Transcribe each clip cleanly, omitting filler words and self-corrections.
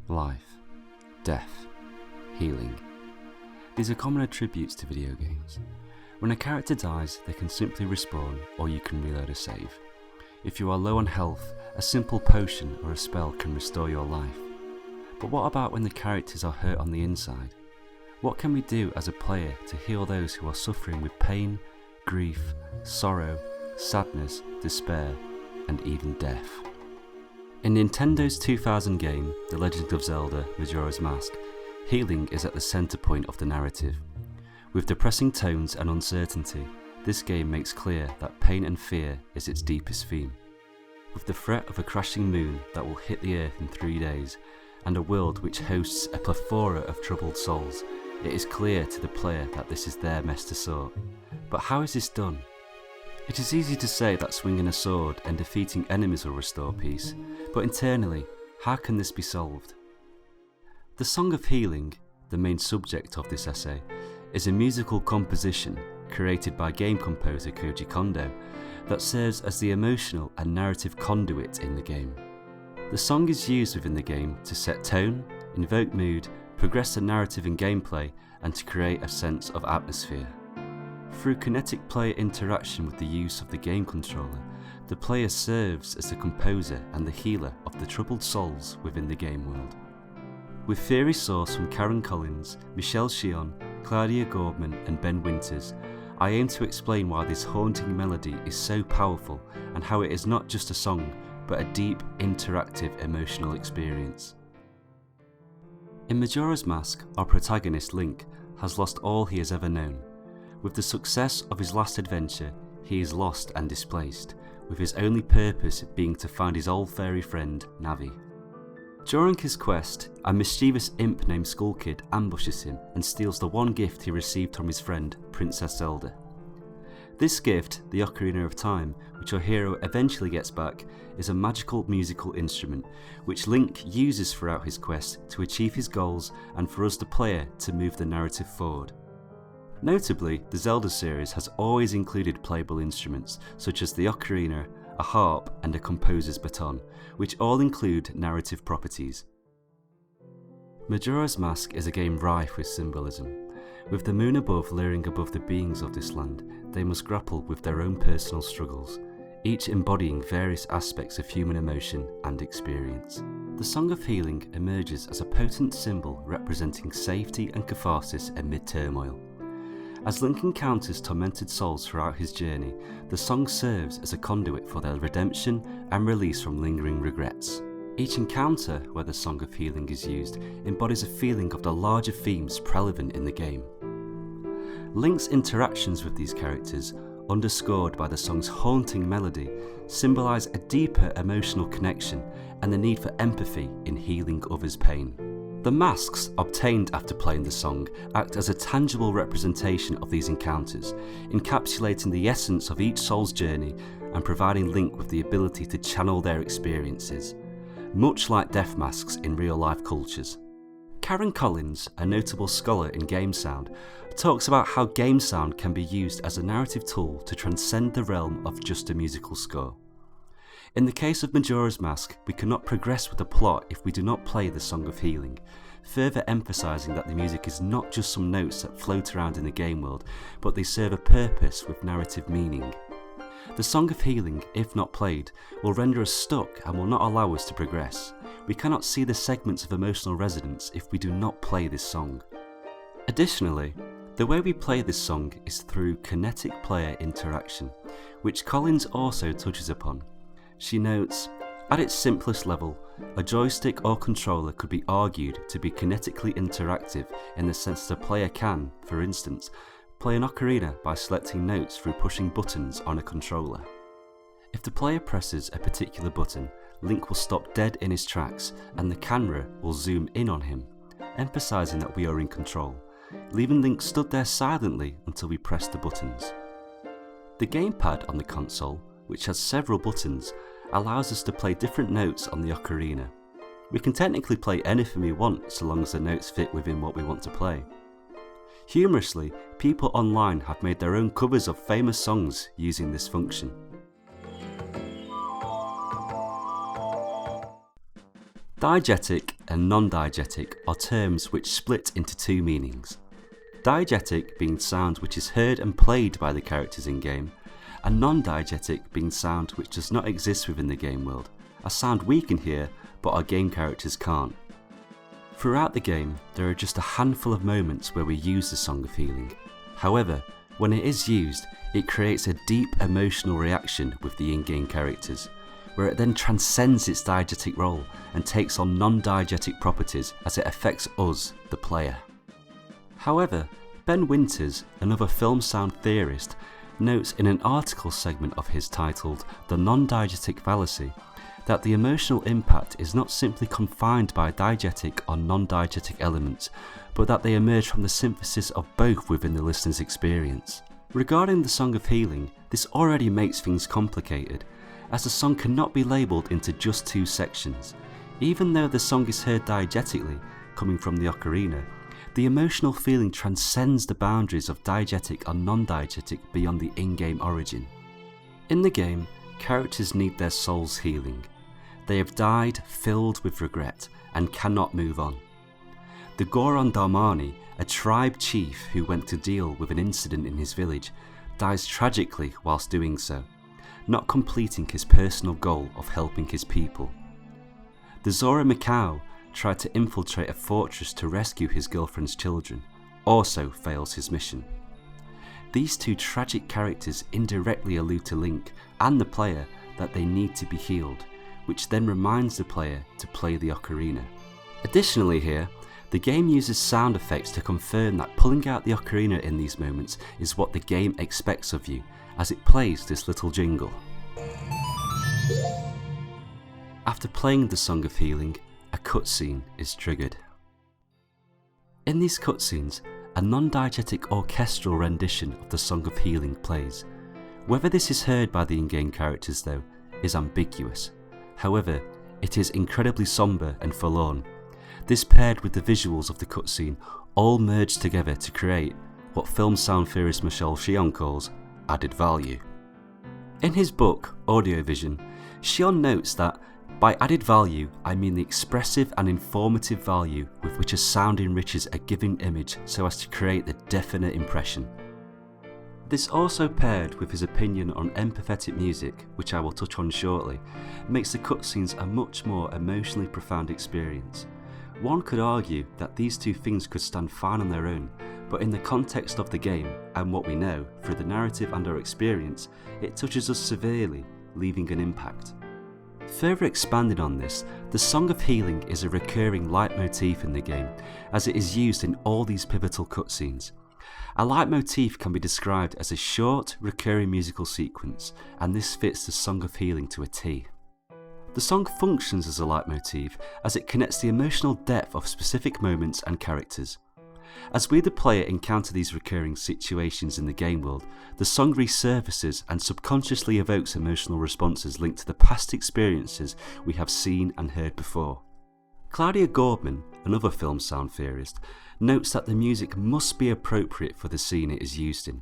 life, death, healing. These are common attributes to video games. When a character dies, they can simply respawn, or you can reload a save. If you are low on health, a simple potion or a spell can restore your life. But what about when the characters are hurt on the inside? What can we do as a player to heal those who are suffering with pain, grief, sorrow, sadness, despair, and even death? In Nintendo's 2000 game, The Legend of Zelda: Majora's Mask, healing is at the centre point of the narrative. With depressing tones and uncertainty, this game makes clear that pain and fear is its deepest theme. With the threat of a crashing moon that will hit the Earth in 3 days, and a world which hosts a plethora of troubled souls, it is clear to the player that this is their mess to sort. But how is this done? It is easy to say that swinging a sword and defeating enemies will restore peace, but internally, how can this be solved? The Song of Healing, the main subject of this essay, is a musical composition created by game composer Koji Kondo that serves as the emotional and narrative conduit in the game. The song is used within the game to set tone, invoke mood, progress the narrative and gameplay, and to create a sense of atmosphere. Through kinetic player interaction with the use of the game controller, the player serves as the composer and the healer of the troubled souls within the game world. With theory sourced from Karen Collins, Michelle Shion, Claudia Gordman and Ben Winters, I aim to explain why this haunting melody is so powerful and how it is not just a song, but a deep, interactive emotional experience. In Majora's Mask, our protagonist Link has lost all he has ever known. With the success of his last adventure, he is lost and displaced, with his only purpose being to find his old fairy friend, Navi. During his quest, a mischievous imp named Skull Kid ambushes him and steals the one gift he received from his friend, Princess Zelda. This gift, the Ocarina of Time, which our hero eventually gets back, is a magical musical instrument, which Link uses throughout his quest to achieve his goals and for us the player to move the narrative forward. Notably, the Zelda series has always included playable instruments, such as the ocarina, a harp and a composer's baton, which all include narrative properties. Majora's Mask is a game rife with symbolism. With the moon above leering above the beings of this land, they must grapple with their own personal struggles, each embodying various aspects of human emotion and experience. The Song of Healing emerges as a potent symbol representing safety and catharsis amid turmoil. As Link encounters tormented souls throughout his journey, the song serves as a conduit for their redemption and release from lingering regrets. Each encounter where the Song of Healing is used embodies a feeling of the larger themes prevalent in the game. Link's interactions with these characters, underscored by the song's haunting melody, symbolise a deeper emotional connection and the need for empathy in healing others' pain. The masks obtained after playing the song act as a tangible representation of these encounters, encapsulating the essence of each soul's journey and providing Link with the ability to channel their experiences, much like death masks in real-life cultures. Karen Collins, a notable scholar in game sound, talks about how game sound can be used as a narrative tool to transcend the realm of just a musical score. In the case of Majora's Mask, we cannot progress with the plot if we do not play the Song of Healing, further emphasising that the music is not just some notes that float around in the game world, but they serve a purpose with narrative meaning. The Song of Healing, if not played, will render us stuck and will not allow us to progress. We cannot see the segments of emotional resonance if we do not play this song. Additionally, the way we play this song is through kinetic player interaction, which Collins also touches upon. She notes, at its simplest level, a joystick or controller could be argued to be kinetically interactive in the sense that a player can, for instance, play an ocarina by selecting notes through pushing buttons on a controller. If the player presses a particular button, Link will stop dead in his tracks and the camera will zoom in on him, emphasising that we are in control, leaving Link stood there silently until we press the buttons. The gamepad on the console, which has several buttons, allows us to play different notes on the ocarina. We can technically play anything we want so long as the notes fit within what we want to play. Humorously, people online have made their own covers of famous songs using this function. Diegetic and non-diegetic are terms which split into two meanings. Diegetic being sound which is heard and played by the characters in game, and non-diegetic being sound which does not exist within the game world, a sound we can hear but our game characters can't. Throughout the game, there are just a handful of moments where we use the Song of Healing. However, when it is used, it creates a deep emotional reaction with the in-game characters, where it then transcends its diegetic role and takes on non-diegetic properties as it affects us, the player. However, Ben Winters, another film sound theorist, notes in an article segment of his titled The Non-Diegetic Fallacy that the emotional impact is not simply confined by diegetic or non-diegetic elements, but that they emerge from the synthesis of both within the listener's experience. Regarding the Song of Healing, this already makes things complicated, as the song cannot be labelled into just two sections. Even though the song is heard diegetically, coming from the ocarina, the emotional feeling transcends the boundaries of diegetic or non-diegetic beyond the in-game origin. In the game, characters need their souls healing. They have died filled with regret and cannot move on. The Goron Darmani, a tribe chief who went to deal with an incident in his village, dies tragically whilst doing so, not completing his personal goal of helping his people. The Zora Mikau tried to infiltrate a fortress to rescue his girlfriend's children, also fails his mission. These two tragic characters indirectly allude to Link and the player that they need to be healed, which then reminds the player to play the ocarina. Additionally here, the game uses sound effects to confirm that pulling out the ocarina in these moments is what the game expects of you, as it plays this little jingle. After playing the Song of Healing, a cutscene is triggered. In these cutscenes, a non-diegetic orchestral rendition of the Song of Healing plays. Whether this is heard by the in-game characters though, is ambiguous. However, it is incredibly sombre and forlorn. This paired with the visuals of the cutscene all merge together to create what film sound theorist Michel Chion calls added value. In his book, Audiovision, Chion notes that by added value, I mean the expressive and informative value with which a sound enriches a given image so as to create the definite impression. This also paired with his opinion on empathetic music, which I will touch on shortly, makes the cutscenes a much more emotionally profound experience. One could argue that these two things could stand fine on their own, but in the context of the game and what we know through the narrative and our experience, it touches us severely, leaving an impact. Further expanding on this, the Song of Healing is a recurring leitmotif in the game, as it is used in all these pivotal cutscenes. A leitmotif can be described as a short, recurring musical sequence, and this fits the Song of Healing to a T. The song functions as a leitmotif as it connects the emotional depth of specific moments and characters. As we the player encounter these recurring situations in the game world, the song resurfaces and subconsciously evokes emotional responses linked to the past experiences we have seen and heard before. Claudia Gordman, another film sound theorist, notes that the music must be appropriate for the scene it is used in.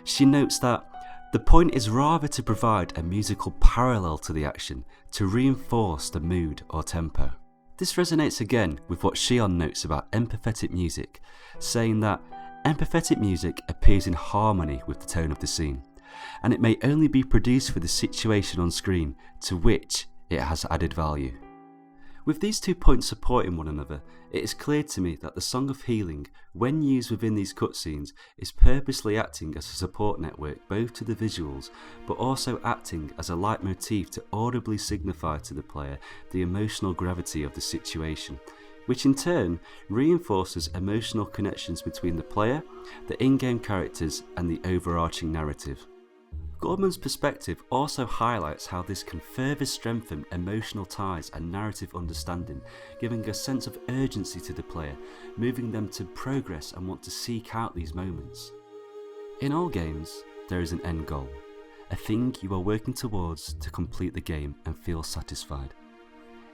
She notes that the point is rather to provide a musical parallel to the action, to reinforce the mood or tempo. This resonates again with what Chion notes about empathetic music, saying that empathetic music appears in harmony with the tone of the scene, and it may only be produced for the situation on screen to which it has added value. With these 2 points supporting one another, it is clear to me that the Song of Healing, when used within these cutscenes, is purposely acting as a support network both to the visuals, but also acting as a leitmotif to audibly signify to the player the emotional gravity of the situation, which in turn reinforces emotional connections between the player, the in-game characters, and the overarching narrative. Gordman's perspective also highlights how this can further strengthen emotional ties and narrative understanding, giving a sense of urgency to the player, moving them to progress and want to seek out these moments. In all games, there is an end goal, a thing you are working towards to complete the game and feel satisfied.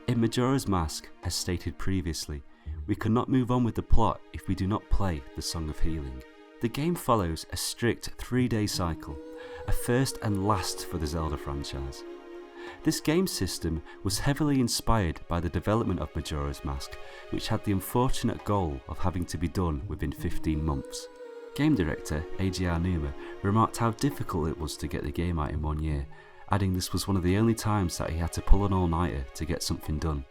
In Majora's Mask, as stated previously, we cannot move on with the plot if we do not play the Song of Healing. The game follows a strict 3-day cycle, a first and last for the Zelda franchise. This game system was heavily inspired by the development of Majora's Mask, which had the unfortunate goal of having to be done within 15 months. Game director Eiji Aonuma remarked how difficult it was to get the game out in 1 year, adding this was one of the only times that he had to pull an all-nighter to get something done.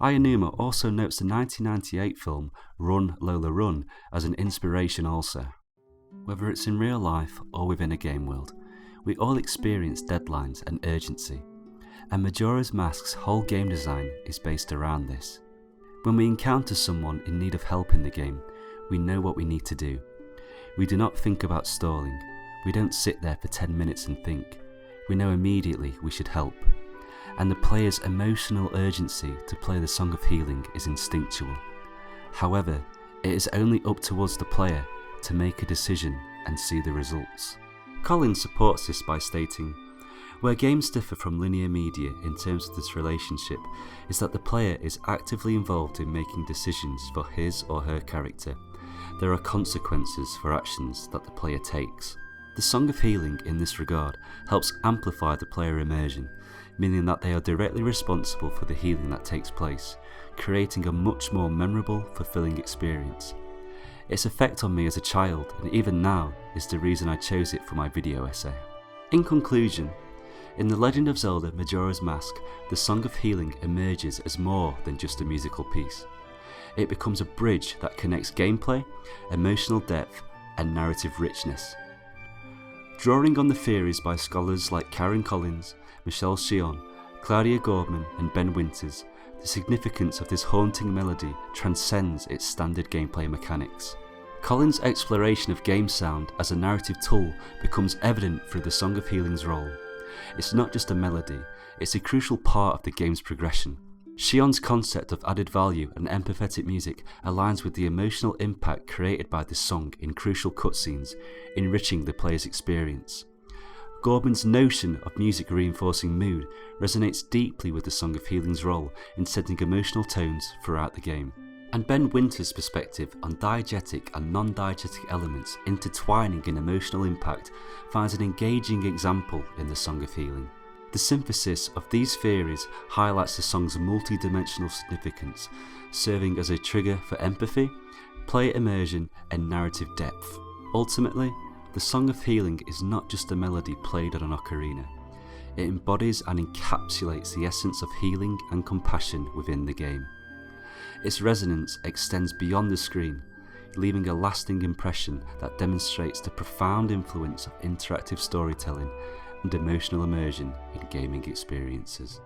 Aonuma also notes the 1998 film Run Lola Run as an inspiration also. Whether it's in real life or within a game world, we all experience deadlines and urgency, and Majora's Mask's whole game design is based around this. When we encounter someone in need of help in the game, we know what we need to do. We do not think about stalling. We don't sit there for 10 minutes and think. We know immediately we should help. And the player's emotional urgency to play the Song of Healing is instinctual. However, it is only up to us, the player, to make a decision and see the results. Collins supports this by stating, "Where games differ from linear media in terms of this relationship is that the player is actively involved in making decisions for his or her character. There are consequences for actions that the player takes." The Song of Healing in this regard helps amplify the player immersion, meaning that they are directly responsible for the healing that takes place, creating a much more memorable, fulfilling experience. Its effect on me as a child, and even now, is the reason I chose it for my video essay. In conclusion, in The Legend of Zelda Majora's Mask, the Song of Healing emerges as more than just a musical piece. It becomes a bridge that connects gameplay, emotional depth, and narrative richness. Drawing on the theories by scholars like Karen Collins, Michelle Shion, Claudia Gordman, and Ben Winters, the significance of this haunting melody transcends its standard gameplay mechanics. Collins' exploration of game sound as a narrative tool becomes evident through the Song of Healing's role. It's not just a melody, it's a crucial part of the game's progression. Shion's concept of added value and empathetic music aligns with the emotional impact created by this song in crucial cutscenes, enriching the player's experience. Gorman's notion of music reinforcing mood resonates deeply with the Song of Healing's role in setting emotional tones throughout the game. And Ben Winter's perspective on diegetic and non-diegetic elements intertwining in emotional impact finds an engaging example in the Song of Healing. The synthesis of these theories highlights the song's multi-dimensional significance, serving as a trigger for empathy, player immersion, and narrative depth. Ultimately, the Song of Healing is not just a melody played on an ocarina. It embodies and encapsulates the essence of healing and compassion within the game. Its resonance extends beyond the screen, leaving a lasting impression that demonstrates the profound influence of interactive storytelling and emotional immersion in gaming experiences.